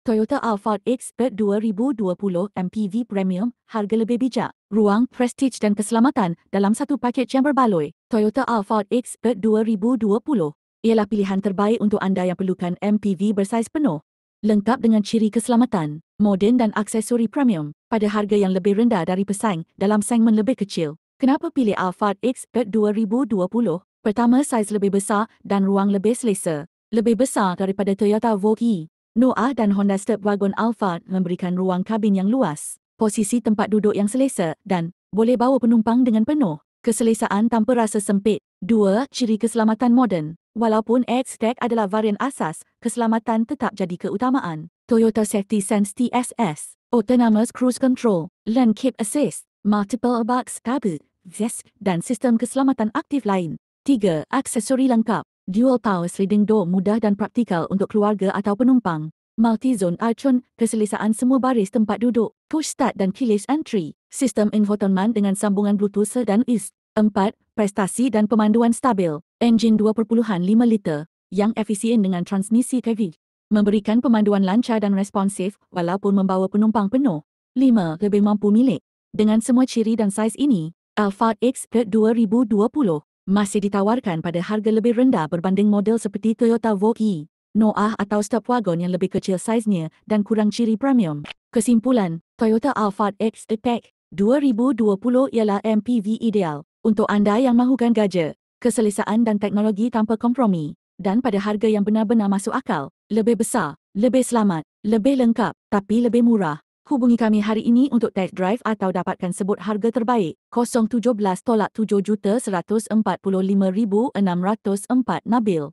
Toyota Alphard Expert 2020 MPV Premium, harga lebih bijak, ruang, prestige dan keselamatan dalam satu paket yang berbaloi. Toyota Alphard Expert 2020 ialah pilihan terbaik untuk anda yang perlukan MPV bersaiz penuh. Lengkap dengan ciri keselamatan, moden dan aksesori premium pada harga yang lebih rendah dari pesaing dalam segmen lebih kecil. Kenapa pilih Alphard Expert 2020? Pertama, saiz lebih besar dan ruang lebih selesa. Lebih besar daripada Toyota Vogue, Noah dan Honda Stepwagon Alphard memberikan ruang kabin yang luas, posisi tempat duduk yang selesa dan boleh bawa penumpang dengan penuh. Keselesaan tanpa rasa sempit. 2. Ciri keselamatan moden. Walaupun X-Tech adalah varian asas, keselamatan tetap jadi keutamaan. Toyota Safety Sense TSS, Autonomous Cruise Control, Lane Keep Assist, Multiple Box Tablet, ZESC dan sistem keselamatan aktif lain. 3. Aksesori lengkap. Dual Power Sliding Door mudah dan praktikal untuk keluarga atau penumpang. Multi-Zone Archon, keselesaan semua baris tempat duduk. Push Start dan Keyless Entry. Sistem infotainment dengan sambungan Bluetooth dan IS. 4. Prestasi dan pemanduan stabil. Enjin 2.5 liter yang efisien dengan transmisi KV. Memberikan pemanduan lancar dan responsif walaupun membawa penumpang penuh. 5. Lebih mampu milik. Dengan semua ciri dan saiz ini, Alphard Expert 2020 masih ditawarkan pada harga lebih rendah berbanding model seperti Toyota Vogue, Noah atau Stepwagon yang lebih kecil saiznya dan kurang ciri premium. Kesimpulan, Toyota Alphard X-Tech 2020 ialah MPV ideal untuk anda yang mahukan gadget, keselesaan dan teknologi tanpa kompromi dan pada harga yang benar-benar masuk akal, lebih besar, lebih selamat, lebih lengkap tapi lebih murah. Hubungi kami hari ini untuk test drive atau dapatkan sebut harga terbaik 017 tolak 7,145,604 Nabil.